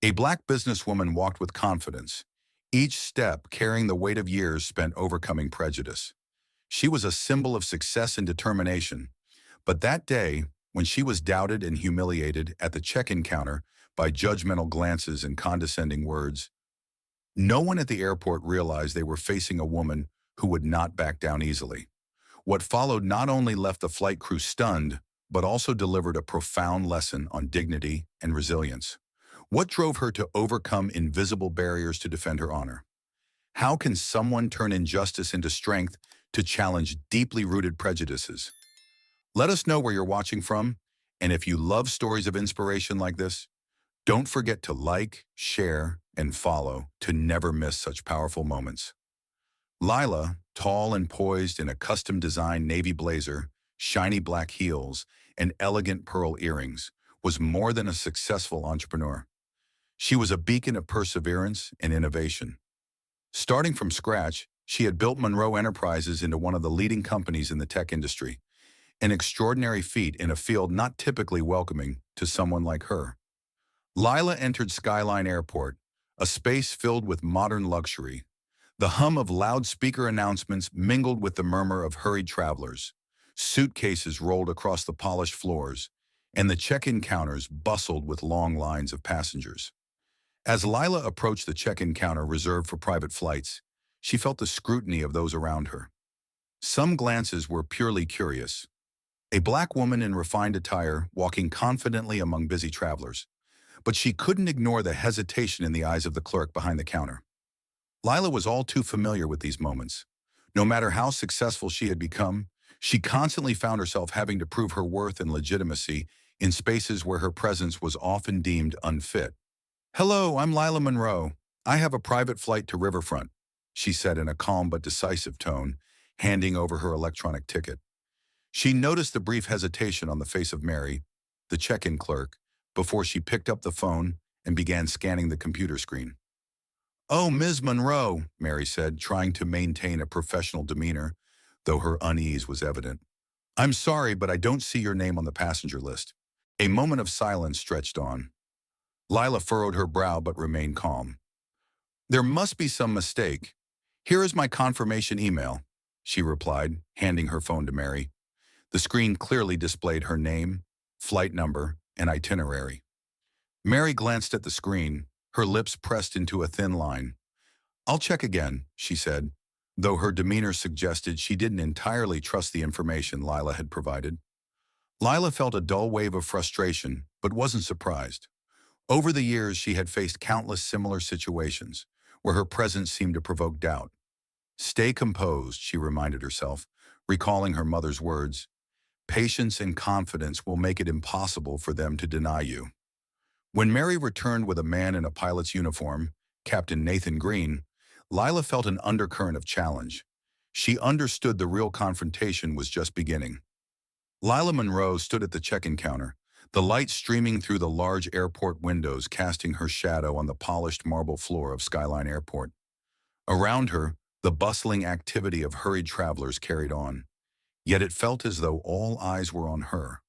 A black businesswoman walked with confidence, each step carrying the weight of years spent overcoming prejudice. She was a symbol of success and determination, but that day, when she was doubted and humiliated at the check-in counter by judgmental glances and condescending words, no one at the airport realized they were facing a woman who would not back down easily. What followed not only left the flight crew stunned, but also delivered a profound lesson on dignity and resilience. What drove her to overcome invisible barriers to defend her honor? How can someone turn injustice into strength to challenge deeply rooted prejudices? Let us know where you're watching from, and if you love stories of inspiration like this, don't forget to like, share, and follow to never miss such powerful moments. Lila, tall and poised in a custom-designed navy blazer, shiny black heels, and elegant pearl earrings, was more than a successful entrepreneur. She was a beacon of perseverance and innovation. Starting from scratch, she had built Monroe Enterprises into one of the leading companies in the tech industry, an extraordinary feat in a field not typically welcoming to someone like her. Lila entered Skyline Airport, a space filled with modern luxury. The hum of loudspeaker announcements mingled with the murmur of hurried travelers. Suitcases rolled across the polished floors, and the check-in counters bustled with long lines of passengers. As Lila approached the check-in counter reserved for private flights, she felt the scrutiny of those around her. Some glances were purely curious. A black woman in refined attire walking confidently among busy travelers, but she couldn't ignore the hesitation in the eyes of the clerk behind the counter. Lila was all too familiar with these moments. No matter how successful she had become, she constantly found herself having to prove her worth and legitimacy in spaces where her presence was often deemed unfit. "Hello, I'm Lila Monroe. I have a private flight to Riverfront," she said in a calm but decisive tone, handing over her electronic ticket. She noticed the brief hesitation on the face of Mary, the check-in clerk, before she picked up the phone and began scanning the computer screen. "Oh, Ms. Monroe," Mary said, trying to maintain a professional demeanor, though her unease was evident. "I'm sorry, but I don't see your name on the passenger list." A moment of silence stretched on. Lila furrowed her brow but remained calm. "There must be some mistake. Here is my confirmation email," she replied, handing her phone to Mary. The screen clearly displayed her name, flight number, and itinerary. Mary glanced at the screen, her lips pressed into a thin line. "I'll check again," she said, though her demeanor suggested she didn't entirely trust the information Lila had provided. Lila felt a dull wave of frustration, but wasn't surprised. Over the years, she had faced countless similar situations, where her presence seemed to provoke doubt. "Stay composed," she reminded herself, recalling her mother's words. "Patience and confidence will make it impossible for them to deny you." When Mary returned with a man in a pilot's uniform, Captain Nathan Green, Lila felt an undercurrent of challenge. She understood the real confrontation was just beginning. Lila Monroe stood at the check-in counter, the light streaming through the large airport windows casting her shadow on the polished marble floor of Skyline Airport. Around her, the bustling activity of hurried travelers carried on, yet it felt as though all eyes were on her.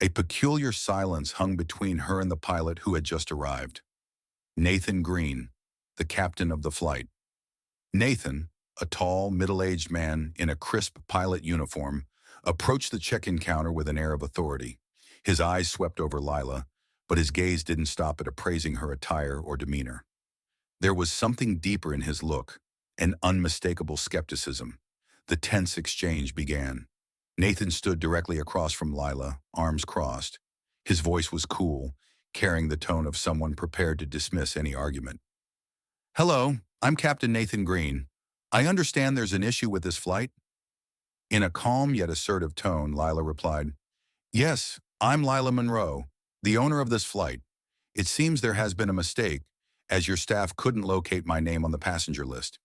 A peculiar silence hung between her and the pilot who had just arrived. Nathan Green, the captain of the flight. Nathan, a tall, middle-aged man in a crisp pilot uniform, approached the check-in counter with an air of authority. His eyes swept over Lila, but his gaze didn't stop at appraising her attire or demeanor. There was something deeper in his look, an unmistakable skepticism. The tense exchange began. Nathan stood directly across from Lila, arms crossed. His voice was cool, carrying the tone of someone prepared to dismiss any argument. "Hello, I'm Captain Nathan Green. I understand there's an issue with this flight?" In a calm yet assertive tone, Lila replied, "Yes, I'm Lila Monroe, the owner of this flight. It seems there has been a mistake, as your staff couldn't locate my name on the passenger list."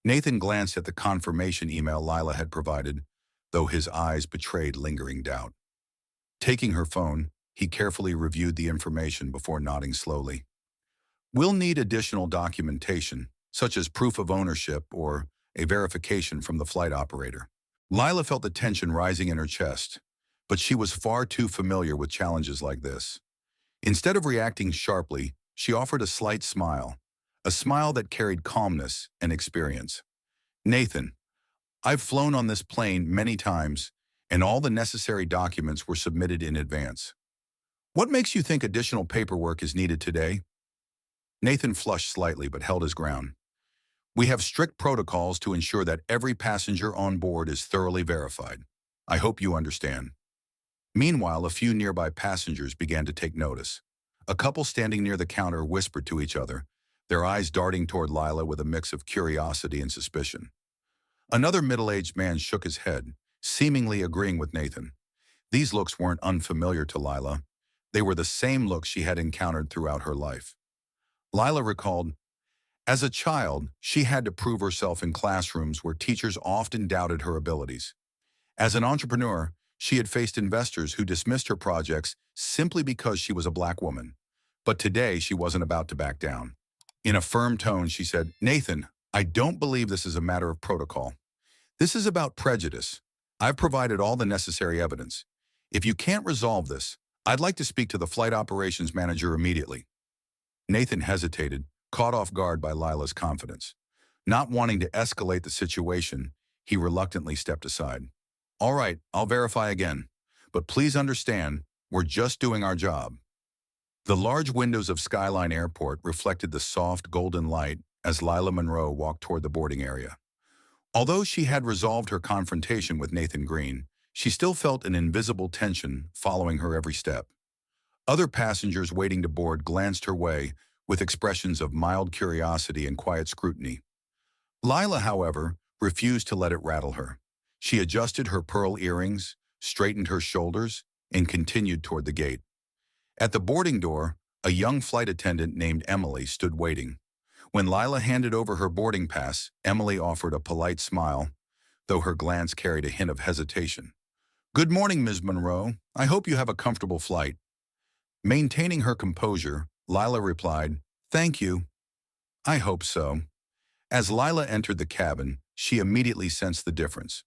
Nathan glanced at the confirmation email Lila had provided, though his eyes betrayed lingering doubt. Taking her phone, he carefully reviewed the information before nodding slowly. "We'll need additional documentation, such as proof of ownership or a verification from the flight operator." Lila felt the tension rising in her chest, but she was far too familiar with challenges like this. Instead of reacting sharply, she offered a slight smile, a smile that carried calmness and experience. Nathan, I've flown on this plane many times, and all the necessary documents were submitted in advance. What makes you think additional paperwork is needed today? Nathan flushed slightly but held his ground. We have strict protocols to ensure that every passenger on board is thoroughly verified. I hope you understand. Meanwhile, a few nearby passengers began to take notice. A couple standing near the counter whispered to each other, their eyes darting toward Lila with a mix of curiosity and suspicion. Another middle-aged man shook his head, seemingly agreeing with Nathan. These looks weren't unfamiliar to Lila. They were the same looks she had encountered throughout her life. Lila recalled, as a child, she had to prove herself in classrooms where teachers often doubted her abilities. As an entrepreneur, she had faced investors who dismissed her projects simply because she was a black woman. But today, she wasn't about to back down. In a firm tone, she said, Nathan, I don't believe this is a matter of protocol. This is about prejudice. I've provided all the necessary evidence. If you can't resolve this, I'd like to speak to the flight operations manager immediately. Nathan hesitated, caught off guard by Lila's confidence. Not wanting to escalate the situation, he reluctantly stepped aside. All right, I'll verify again. But please understand, we're just doing our job. The large windows of Skyline Airport reflected the soft golden light as Lila Monroe walked toward the boarding area. Although she had resolved her confrontation with Nathan Green, she still felt an invisible tension following her every step. Other passengers waiting to board glanced her way with expressions of mild curiosity and quiet scrutiny. Lila, however, refused to let it rattle her. She adjusted her pearl earrings, straightened her shoulders, and continued toward the gate. At the boarding door, a young flight attendant named Emily stood waiting. When Lila handed over her boarding pass, Emily offered a polite smile, though her glance carried a hint of hesitation. Good morning, Ms. Monroe. I hope you have a comfortable flight. Maintaining her composure, Lila replied, Thank you. I hope so. As Lila entered the cabin, she immediately sensed the difference.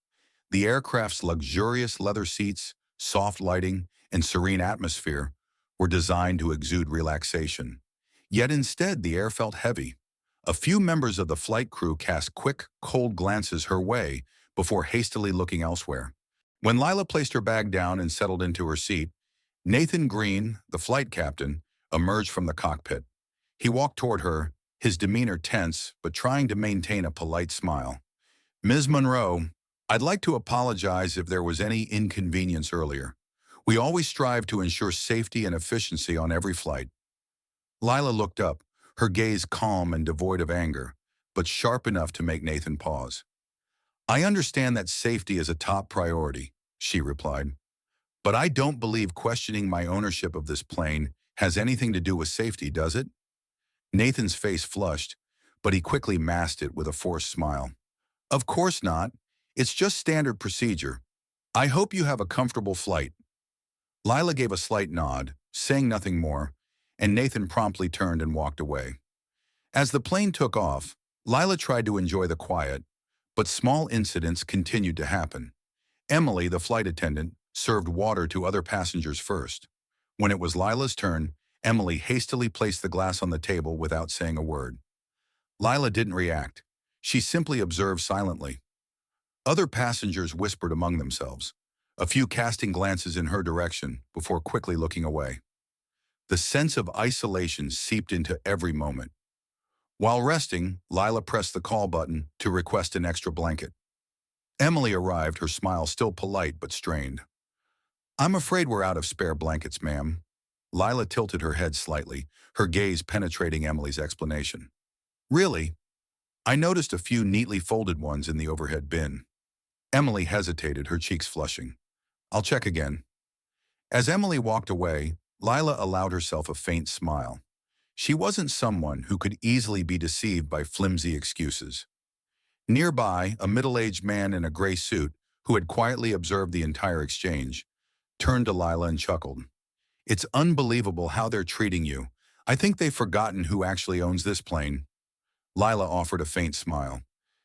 The aircraft's luxurious leather seats, soft lighting, and serene atmosphere were designed to exude relaxation. Yet instead, the air felt heavy. A few members of the flight crew cast quick, cold glances her way before hastily looking elsewhere. When Lila placed her bag down and settled into her seat, Nathan Green, the flight captain, emerged from the cockpit. He walked toward her, his demeanor tense but trying to maintain a polite smile. Ms. Monroe, I'd like to apologize if there was any inconvenience earlier. We always strive to ensure safety and efficiency on every flight. Lila looked up, her gaze calm and devoid of anger, but sharp enough to make Nathan pause. I understand that safety is a top priority, she replied. But I don't believe questioning my ownership of this plane has anything to do with safety, does it? Nathan's face flushed, but he quickly masked it with a forced smile. Of course not. It's just standard procedure. I hope you have a comfortable flight. Lila gave a slight nod, saying nothing more, and Nathan promptly turned and walked away. As the plane took off, Lila tried to enjoy the quiet, but small incidents continued to happen. Emily, the flight attendant, served water to other passengers first. When it was Lila's turn, Emily hastily placed the glass on the table without saying a word. Lila didn't react. She simply observed silently. Other passengers whispered among themselves, a few casting glances in her direction before quickly looking away. The sense of isolation seeped into every moment. While resting, Lila pressed the call button to request an extra blanket. Emily arrived, her smile still polite but strained. I'm afraid we're out of spare blankets, ma'am. Lila tilted her head slightly, her gaze penetrating Emily's explanation. Really? I noticed a few neatly folded ones in the overhead bin. Emily hesitated, her cheeks flushing. I'll check again. As Emily walked away, Lila allowed herself a faint smile. She wasn't someone who could easily be deceived by flimsy excuses. Nearby, a middle-aged man in a gray suit, who had quietly observed the entire exchange, turned to Lila and chuckled. It's unbelievable how they're treating you. I think they've forgotten who actually owns this plane. Lila offered a faint smile.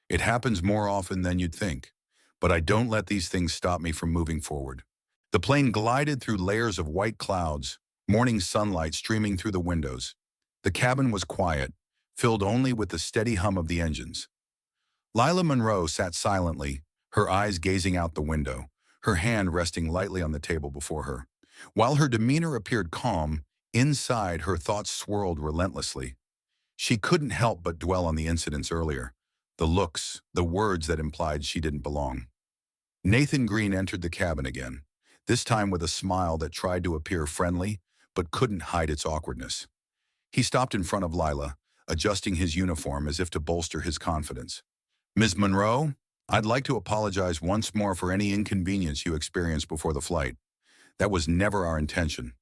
It happens more often than you'd think, but I don't let these things stop me from moving forward. The plane glided through layers of white clouds, morning sunlight streaming through the windows. The cabin was quiet, filled only with the steady hum of the engines. Lila Monroe sat silently, her eyes gazing out the window, her hand resting lightly on the table before her. While her demeanor appeared calm, inside her thoughts swirled relentlessly. She couldn't help but dwell on the incidents earlier, the looks, the words that implied she didn't belong. Nathan Green entered the cabin again, this time with a smile that tried to appear friendly, but couldn't hide its awkwardness. He stopped in front of Lila, adjusting his uniform as if to bolster his confidence. "Ms. Monroe, I'd like to apologize once more for any inconvenience you experienced before the flight. That was never our intention."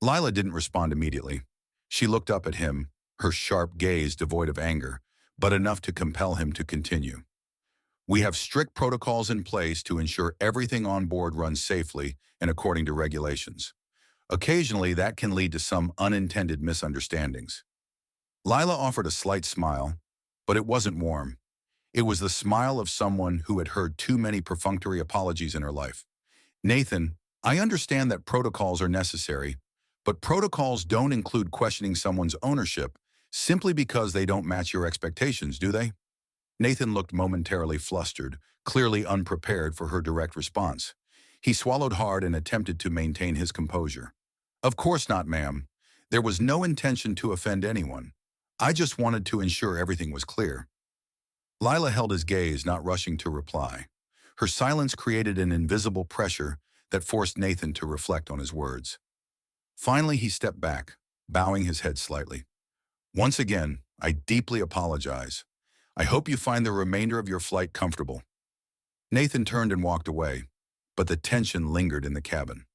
Lila didn't respond immediately. She looked up at him, her sharp gaze devoid of anger, but enough to compel him to continue. "We have strict protocols in place to ensure everything on board runs safely and according to regulations. Occasionally, that can lead to some unintended misunderstandings." Lila offered a slight smile, but it wasn't warm. It was the smile of someone who had heard too many perfunctory apologies in her life. "Nathan, I understand that protocols are necessary, but protocols don't include questioning someone's ownership simply because they don't match your expectations, do they?" Nathan looked momentarily flustered, clearly unprepared for her direct response. He swallowed hard and attempted to maintain his composure. "Of course not, ma'am. There was no intention to offend anyone. I just wanted to ensure everything was clear." Lila held his gaze, not rushing to reply. Her silence created an invisible pressure that forced Nathan to reflect on his words. Finally, he stepped back, bowing his head slightly. "Once again, I deeply apologize. I hope you find the remainder of your flight comfortable." Nathan turned and walked away, but the tension lingered in the cabin.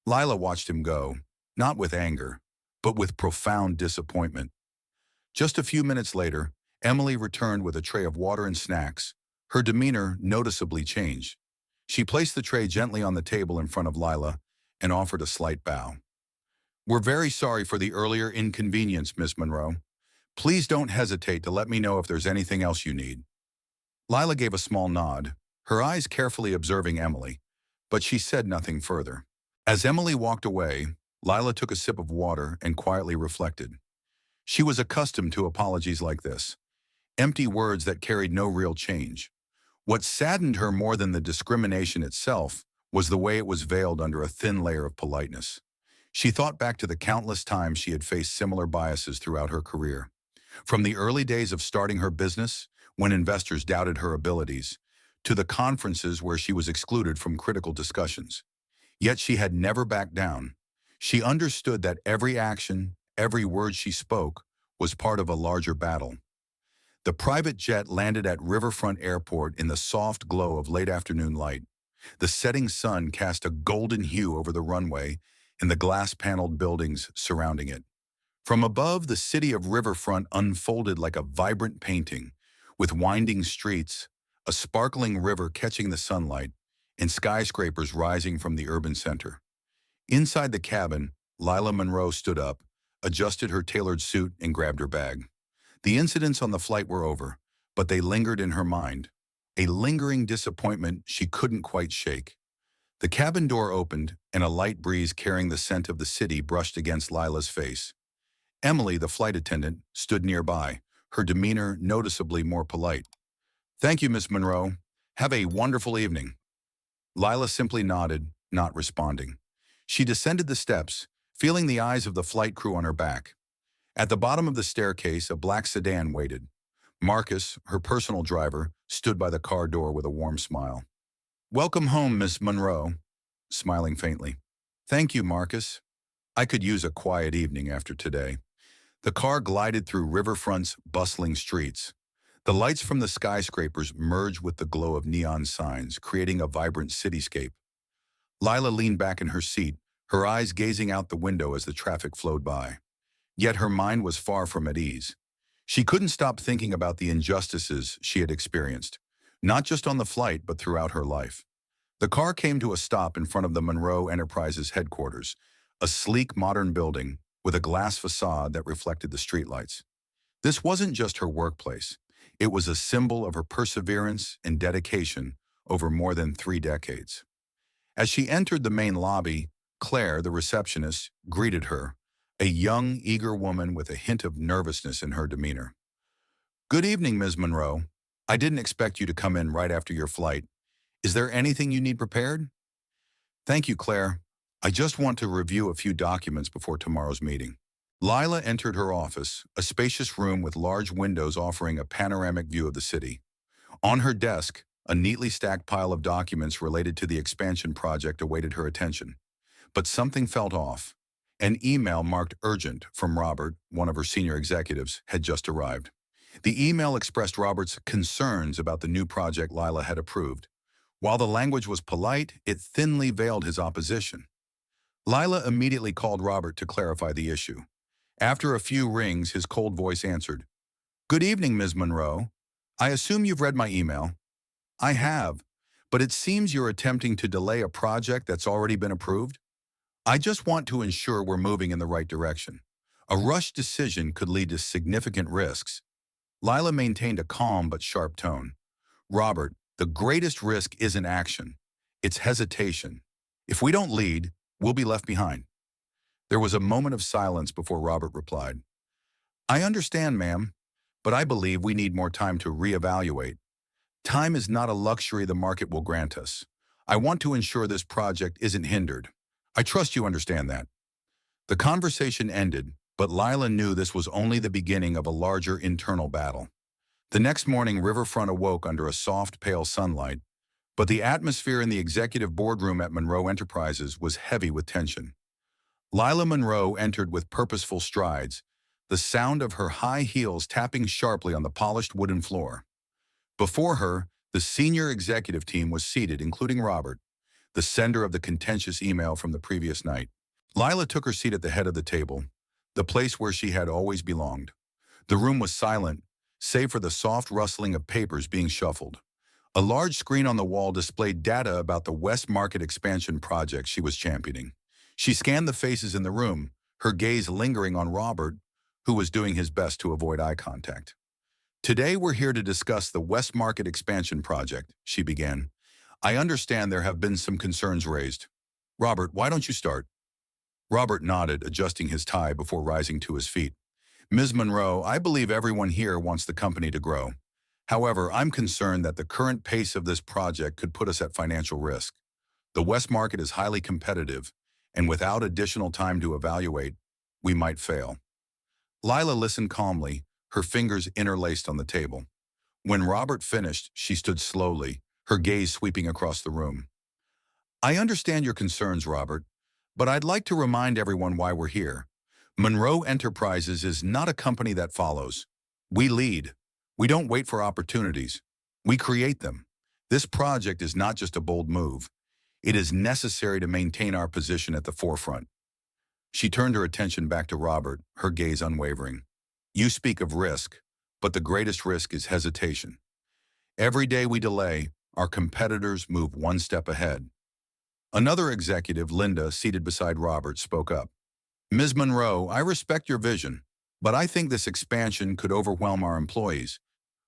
Lila watched him go, not with anger, but with profound disappointment. Just a few minutes later, Emily returned with a tray of water and snacks. Her demeanor noticeably changed. She placed the tray gently on the table in front of Lila and offered a slight bow. "We're very sorry for the earlier inconvenience, Miss Monroe. Please don't hesitate to let me know if there's anything else you need." Lila gave a small nod, her eyes carefully observing Emily, but she said nothing further. As Emily walked away, Lila took a sip of water and quietly reflected. She was accustomed to apologies like this, empty words that carried no real change. What saddened her more than the discrimination itself was the way it was veiled under a thin layer of politeness. She thought back to the countless times she had faced similar biases throughout her career. From the early days of starting her business, when investors doubted her abilities, to the conferences where she was excluded from critical discussions. Yet she had never backed down. She understood that every action, every word she spoke, was part of a larger battle. The private jet landed at Riverfront Airport in the soft glow of late afternoon light. The setting sun cast a golden hue over the runway and the glass-paneled buildings surrounding it. From above, the city of Riverfront unfolded like a vibrant painting, with winding streets, a sparkling river catching the sunlight, and skyscrapers rising from the urban center. Inside the cabin, Lila Monroe stood up, adjusted her tailored suit, and grabbed her bag. The incidents on the flight were over, but they lingered in her mind, a lingering disappointment she couldn't quite shake. The cabin door opened, and a light breeze carrying the scent of the city brushed against Lila's face. Emily, the flight attendant, stood nearby, her demeanor noticeably more polite. "Thank you, Miss Monroe. Have a wonderful evening." Lila simply nodded, not responding. She descended the steps, feeling the eyes of the flight crew on her back. At the bottom of the staircase, a black sedan waited. Marcus, her personal driver, stood by the car door with a warm smile. "Welcome home, Miss Monroe," smiling faintly. "Thank you, Marcus. I could use a quiet evening after today." The car glided through Riverfront's bustling streets. The lights from the skyscrapers merged with the glow of neon signs, creating a vibrant cityscape. Lila leaned back in her seat, her eyes gazing out the window as the traffic flowed by. Yet her mind was far from at ease. She couldn't stop thinking about the injustices she had experienced, not just on the flight, but throughout her life. The car came to a stop in front of the Monroe Enterprises headquarters, a sleek modern building with a glass facade that reflected the streetlights. This wasn't just her workplace. It was a symbol of her perseverance and dedication over more than 3 decades. As she entered the main lobby, Claire, the receptionist, greeted her, a young, eager woman with a hint of nervousness in her demeanor. "Good evening, Ms. Monroe. I didn't expect you to come in right after your flight. Is there anything you need prepared?" "Thank you, Claire. I just want to review a few documents before tomorrow's meeting." Lila entered her office, a spacious room with large windows offering a panoramic view of the city. On her desk, a neatly stacked pile of documents related to the expansion project awaited her attention. But something felt off. An email marked urgent from Robert, one of her senior executives, had just arrived. The email expressed Robert's concerns about the new project Lila had approved. While the language was polite, it thinly veiled his opposition. Lila immediately called Robert to clarify the issue. After a few rings, his cold voice answered, "Good evening, Ms. Monroe. I assume you've read my email." "I have, but it seems you're attempting to delay a project that's already been approved. I just want to ensure we're moving in the right direction. A rushed decision could lead to significant risks." Lila maintained a calm but sharp tone. "Robert, the greatest risk isn't action. It's hesitation. If we don't lead, we'll be left behind." There was a moment of silence before Robert replied, "I understand, ma'am, but I believe we need more time to reevaluate. Time is not a luxury the market will grant us. I want to ensure this project isn't hindered. I trust you understand that." The conversation ended, but Lila knew this was only the beginning of a larger internal battle. The next morning, Riverfront awoke under a soft, pale sunlight, but the atmosphere in the executive boardroom at Monroe Enterprises was heavy with tension. Lila Monroe entered with purposeful strides, the sound of her high heels tapping sharply on the polished wooden floor. Before her, the senior executive team was seated, including Robert, the sender of the contentious email from the previous night. Lila took her seat at the head of the table, the place where she had always belonged. The room was silent, save for the soft rustling of papers being shuffled. A large screen on the wall displayed data about the West Market expansion project she was championing. She scanned the faces in the room, her gaze lingering on Robert, who was doing his best to avoid eye contact. "Today we're here to discuss the West Market expansion project," she began. "I understand there have been some concerns raised. Robert, why don't you start?" Robert nodded, adjusting his tie before rising to his feet. "Ms. Monroe, I believe everyone here wants the company to grow. However, I'm concerned that the current pace of this project could put us at financial risk. The West Market is highly competitive, and without additional time to evaluate, we might fail." Lila listened calmly, her fingers interlaced on the table. When Robert finished, she stood slowly, her gaze sweeping across the room. "I understand your concerns, Robert, but I'd like to remind everyone why we're here. Monroe Enterprises is not a company that follows. We lead. We don't wait for opportunities. We create them. This project is not just a bold move. It is necessary to maintain our position at the forefront." She turned her attention back to Robert, her gaze unwavering. "You speak of risk, but the greatest risk is hesitation. Every day we delay, our competitors move one step ahead." Another executive, Linda, seated beside Robert, spoke up. "Ms. Monroe, I respect your vision, but I think this expansion could overwhelm our employees.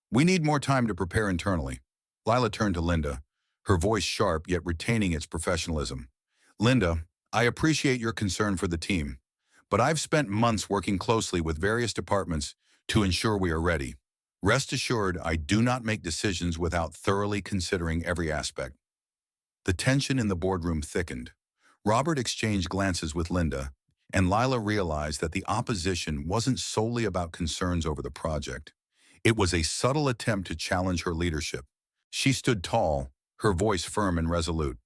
We need more time to prepare internally." Lila turned to Linda, her voice sharp yet retaining its professionalism. "Linda, I appreciate your concern for the team, but I've spent months working closely with various departments to ensure we are ready. Rest assured, I do not make decisions without thoroughly considering every aspect." The tension in the boardroom thickened. Robert exchanged glances with Linda, and Lila realized that the opposition wasn't solely about concerns over the project. It was a subtle attempt to challenge her leadership. She stood tall, her voice firm and resolute.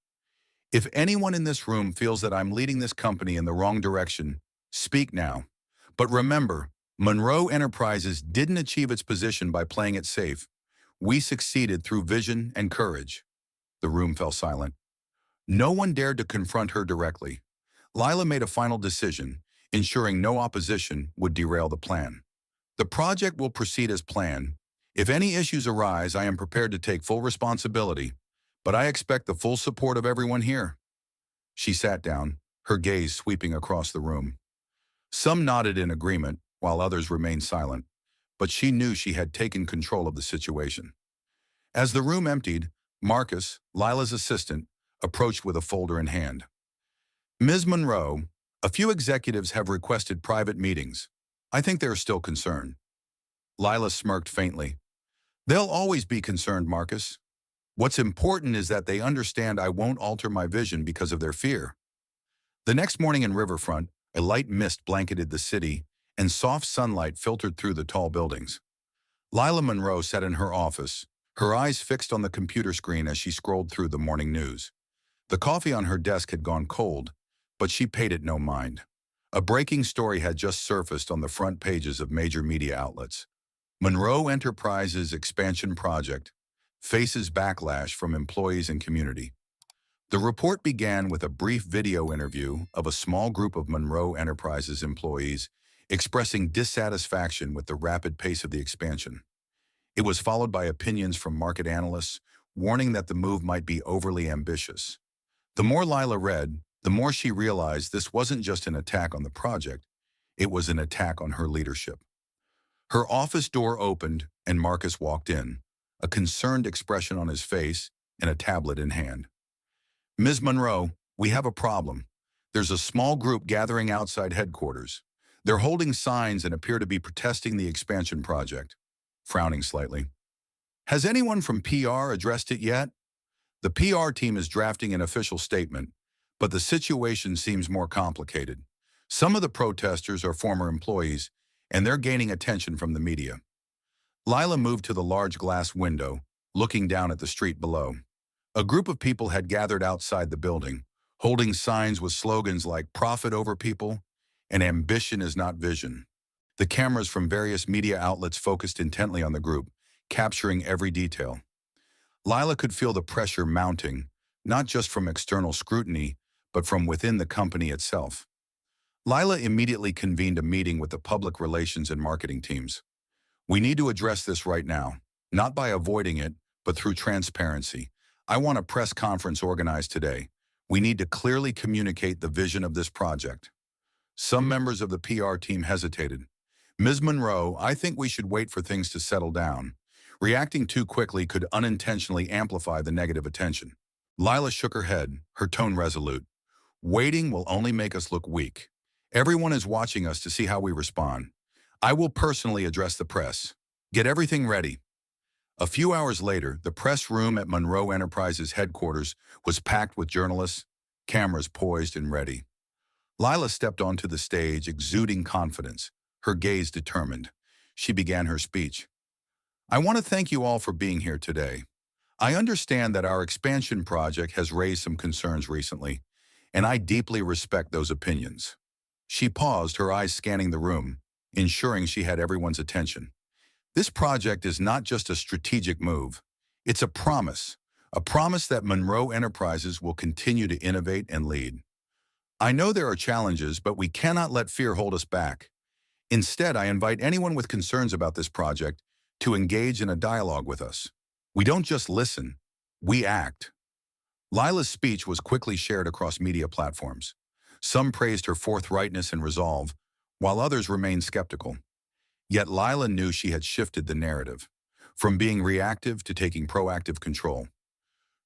"If anyone in this room feels that I'm leading this company in the wrong direction, speak now. But remember, Monroe Enterprises didn't achieve its position by playing it safe. We succeeded through vision and courage." The room fell silent. No one dared to confront her directly. Lila made a final decision, ensuring no opposition would derail the plan. "The project will proceed as planned. If any issues arise, I am prepared to take full responsibility, but I expect the full support of everyone here." She sat down, her gaze sweeping across the room. Some nodded in agreement, while others remained silent, but she knew she had taken control of the situation. As the room emptied, Marcus, Lila's assistant, approached with a folder in hand. "Ms. Monroe, A few executives have requested private meetings. I think they're still concerned. Lila smirked faintly. They'll always be concerned, Marcus. What's important is that they understand I won't alter my vision because of their fear. The next morning in Riverfront, a light mist blanketed the city, and soft sunlight filtered through the tall buildings. Lila Monroe sat in her office, her eyes fixed on the computer screen as she scrolled through the morning news. The coffee on her desk had gone cold, but she paid it no mind. A breaking story had just surfaced on the front pages of major media outlets. Monroe Enterprises expansion project faces backlash from employees and community. The report began with a brief video interview of a small group of Monroe Enterprises employees expressing dissatisfaction with the rapid pace of the expansion. It was followed by opinions from market analysts warning that the move might be overly ambitious. The more Lila read, the more she realized this wasn't just an attack on the project, it was an attack on her leadership. Her office door opened and Marcus walked in, a concerned expression on his face and a tablet in hand. Ms. Monroe, we have a problem. There's a small group gathering outside headquarters. They're holding signs and appear to be protesting the expansion project. Frowning slightly. Has anyone from PR addressed it yet? The PR team is drafting an official statement, but the situation seems more complicated. Some of the protesters are former employees, and they're gaining attention from the media. Lila moved to the large glass window, looking down at the street below. A group of people had gathered outside the building, holding signs with slogans like "Profit over people" and "Ambition is not vision." The cameras from various media outlets focused intently on the group, capturing every detail. Lila could feel the pressure mounting, not just from external scrutiny, but from within the company itself. Lila immediately convened a meeting with the public relations and marketing teams. We need to address this right now, not by avoiding it, but through transparency. I want a press conference organized today. We need to clearly communicate the vision of this project. Some members of the PR team hesitated. Ms. Monroe, I think we should wait for things to settle down. Reacting too quickly could unintentionally amplify the negative attention. Lila shook her head, her tone resolute. Waiting will only make us look weak. Everyone is watching us to see how we respond. I will personally address the press. Get everything ready. A few hours later, the press room at Monroe Enterprises headquarters was packed with journalists, cameras poised and ready. Lila stepped onto the stage, exuding confidence, her gaze determined. She began her speech. I want to thank you all for being here today. I understand that our expansion project has raised some concerns recently, and I deeply respect those opinions. She paused, her eyes scanning the room, ensuring she had everyone's attention. This project is not just a strategic move. It's a promise that Monroe Enterprises will continue to innovate and lead. I know there are challenges, but we cannot let fear hold us back. Instead, I invite anyone with concerns about this project to engage in a dialogue with us. We don't just listen, we act. Lila's speech was quickly shared across media platforms. Some praised her forthrightness and resolve, while others remained skeptical. Yet Lila knew she had shifted the narrative, from being reactive to taking proactive control.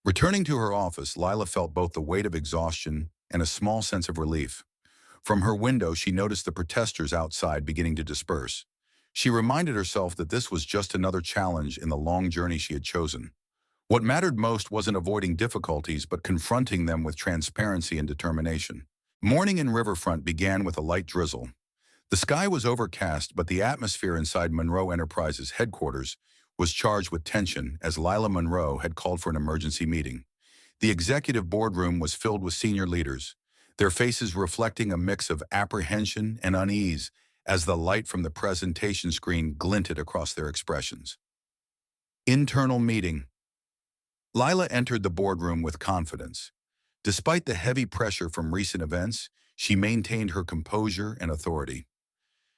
Returning to her office, Lila felt both the weight of exhaustion and a small sense of relief. From her window, she noticed the protesters outside beginning to disperse. She reminded herself that this was just another challenge in the long journey she had chosen. What mattered most wasn't avoiding difficulties, but confronting them with transparency and determination. Morning in Riverfront began with a light drizzle. The sky was overcast, but the atmosphere inside Monroe Enterprises headquarters was charged with tension as Lila Monroe had called for an emergency meeting. The executive boardroom was filled with senior leaders, their faces reflecting a mix of apprehension and unease as the light from the presentation screen glinted across their expressions. Internal meeting. Lila entered the boardroom with confidence. Despite the heavy pressure from recent events, she maintained her composure and authority.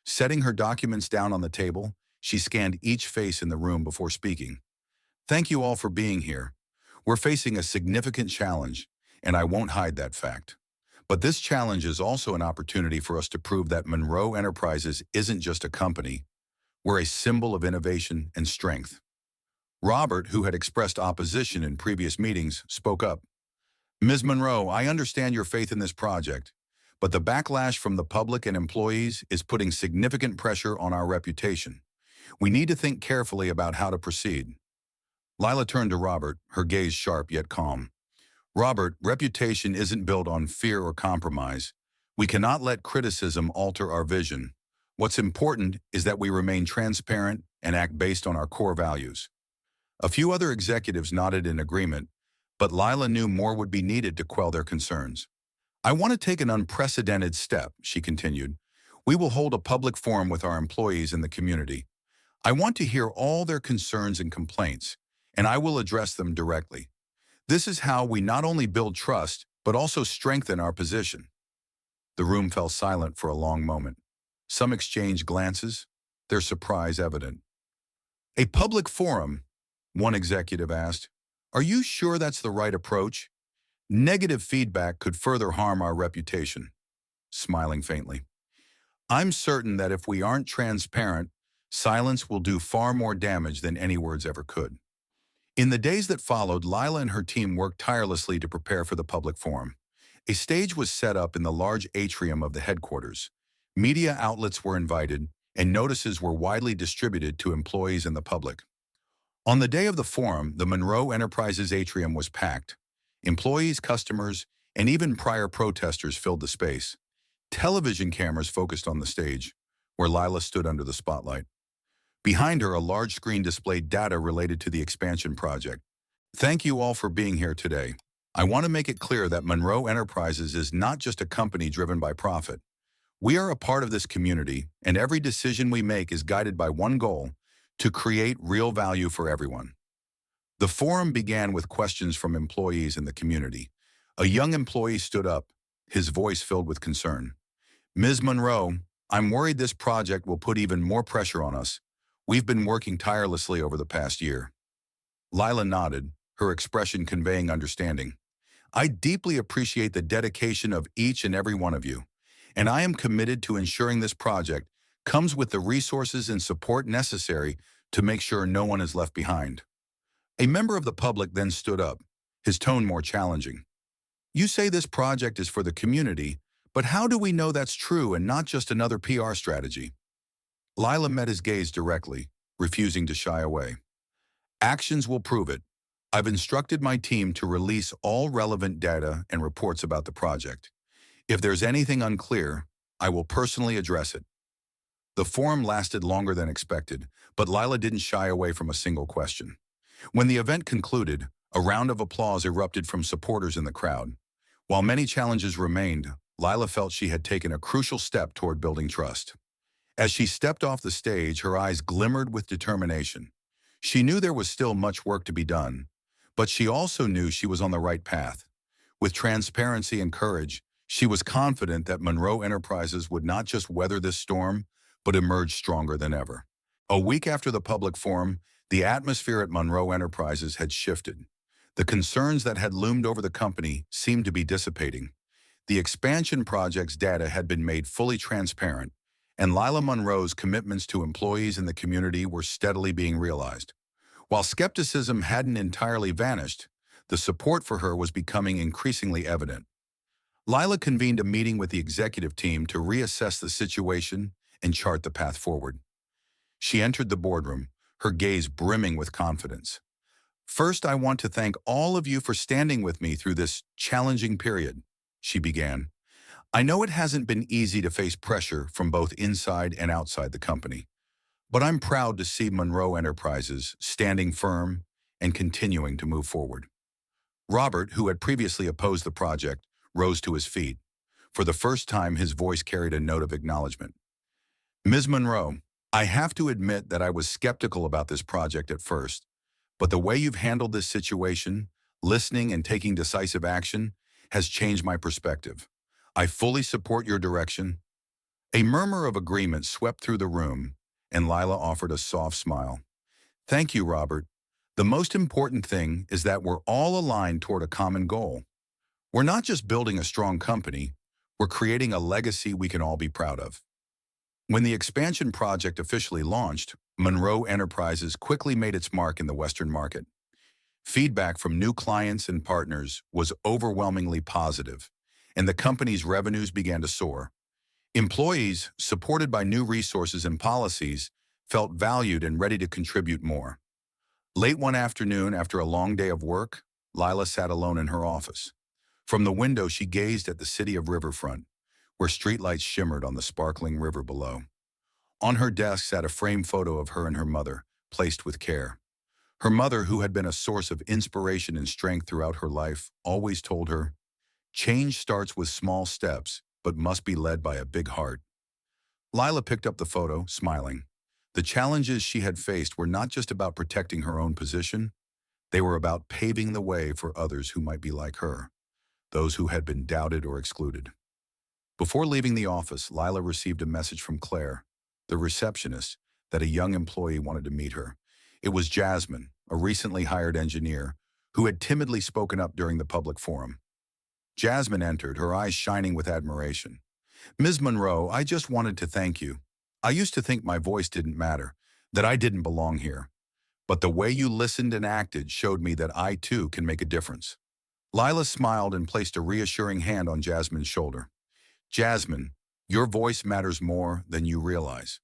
Setting her documents down on the table, she scanned each face in the room before speaking. Thank you all for being here. We're facing a significant challenge, and I won't hide that fact. But this challenge is also an opportunity for us to prove that Monroe Enterprises isn't just a company. We're a symbol of innovation and strength. Robert, who had expressed opposition in previous meetings, spoke up. Ms. Monroe, I understand your faith in this project, but the backlash from the public and employees is putting significant pressure on our reputation. We need to think carefully about how to proceed." Lila turned to Robert, her gaze sharp yet calm. "Robert, reputation isn't built on fear or compromise. We cannot let criticism alter our vision. What's important is that we remain transparent and act based on our core values." A few other executives nodded in agreement, but Lila knew more would be needed to quell their concerns. "I want to take an unprecedented step," she continued. "We will hold a public forum with our employees in the community. I want to hear all their concerns and complaints, and I will address them directly. This is how we not only build trust, but also strengthen our position." The room fell silent for a long moment. Some exchanged glances, their surprise evident. "A public forum?" one executive asked. "Are you sure that's the right approach? Negative feedback could further harm our reputation." Smiling faintly. "I'm certain that if we aren't transparent, silence will do far more damage than any words ever could." In the days that followed, Lila and her team worked tirelessly to prepare for the public forum. A stage was set up in the large atrium of the headquarters. Media outlets were invited, and notices were widely distributed to employees and the public. On the day of the forum, the Monroe Enterprises atrium was packed. Employees, customers, and even prior protesters filled the space. Television cameras focused on the stage, where Lila stood under the spotlight. Behind her, a large screen displayed data related to the expansion project. "Thank you all for being here today. I want to make it clear that Monroe Enterprises is not just a company driven by profit. We are a part of this community, and every decision we make is guided by one goal: to create real value for everyone." The forum began with questions from employees in the community. A young employee stood up, his voice filled with concern. "Ms. Monroe, I'm worried this project will put even more pressure on us. We've been working tirelessly over the past year." Lila nodded, her expression conveying understanding. "I deeply appreciate the dedication of each and every one of you, and I am committed to ensuring this project comes with the resources and support necessary to make sure no one is left behind." A member of the public then stood up, his tone more challenging. "You say this project is for the community, but how do we know that's true and not just another PR strategy?" Lila met his gaze directly, refusing to shy away. "Actions will prove it. I've instructed my team to release all relevant data and reports about the project. If there's anything unclear, I will personally address it." The forum lasted longer than expected, but Lila didn't shy away from a single question. When the event concluded, a round of applause erupted from supporters in the crowd. While many challenges remained, Lila felt she had taken a crucial step toward building trust. As she stepped off the stage, her eyes glimmered with determination. She knew there was still much work to be done, but she also knew she was on the right path. With transparency and courage, she was confident that Monroe Enterprises would not just weather this storm, but emerge stronger than ever. A week after the public forum, the atmosphere at Monroe Enterprises had shifted. The concerns that had loomed over the company seemed to be dissipating. The expansion project's data had been made fully transparent, and Lila Monroe's commitments to employees in the community were steadily being realized. While skepticism hadn't entirely vanished, the support for her was becoming increasingly evident. Lila convened a meeting with the executive team to reassess the situation and chart the path forward. She entered the boardroom, her gaze brimming with confidence. "First, I want to thank all of you for standing with me through this challenging period," she began. "I know it hasn't been easy to face pressure from both inside and outside the company, but I'm proud to see Monroe Enterprises standing firm and continuing to move forward." Robert, who had previously opposed the project, rose to his feet. For the first time, his voice carried a note of acknowledgement. "Ms. Monroe, I have to admit that I was skeptical about this project at first, but the way you've handled this situation, listening and taking decisive action, has changed my perspective. I fully support your direction." A murmur of agreement swept through the room, and Lila offered a soft smile. "Thank you, Robert. The most important thing is that we're all aligned toward a common goal. We're not just building a strong company, we're creating a legacy we can all be proud of." When the expansion project officially launched, Monroe Enterprises quickly made its mark in the Western market. Feedback from new clients and partners was overwhelmingly positive, and the company's revenues began to soar. Employees, supported by new resources and policies, felt valued and ready to contribute more. Late one afternoon, after a long day of work, Lila sat alone in her office. From the window, she gazed at the city of Riverfront, where streetlights shimmered on the sparkling river below. On her desk sat a framed photo of her and her mother, placed with care. Her mother, who had been a source of inspiration and strength throughout her life, always told her, "Change starts with small steps, but must be led by a big heart." Lila picked up the photo, smiling. The challenges she had faced were not just about protecting her own position, they were about paving the way for others who might be like her, those who had been doubted or excluded. Before leaving the office, Lila received a message from Claire, the receptionist, that a young employee wanted to meet her. It was Jasmine, a recently hired engineer, who had timidly spoken up during the public forum. Jasmine entered, her eyes shining with admiration. "Ms. Monroe, I just wanted to thank you. I used to think my voice didn't matter, that I didn't belong here. But the way you listened and acted showed me that I too can make a difference." Lila smiled and placed a reassuring hand on Jasmine's shoulder. "Jasmine, your voice matters more than you realize.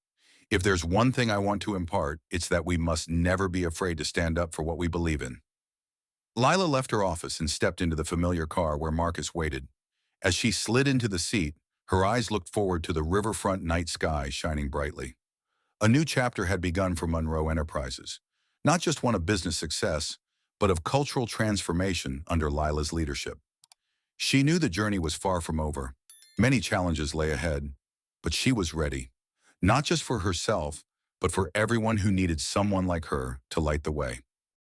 If there's one thing I want to impart, it's that we must never be afraid to stand up for what we believe in." Lila left her office and stepped into the familiar car where Marcus waited. As she slid into the seat, her eyes looked forward to the riverfront night sky shining brightly. A new chapter had begun for Monroe Enterprises, not just one of business success, but of cultural transformation under Lila's leadership. She knew the journey was far from over. Many challenges lay ahead, but she was ready, not just for herself, but for everyone who needed someone like her to light the way.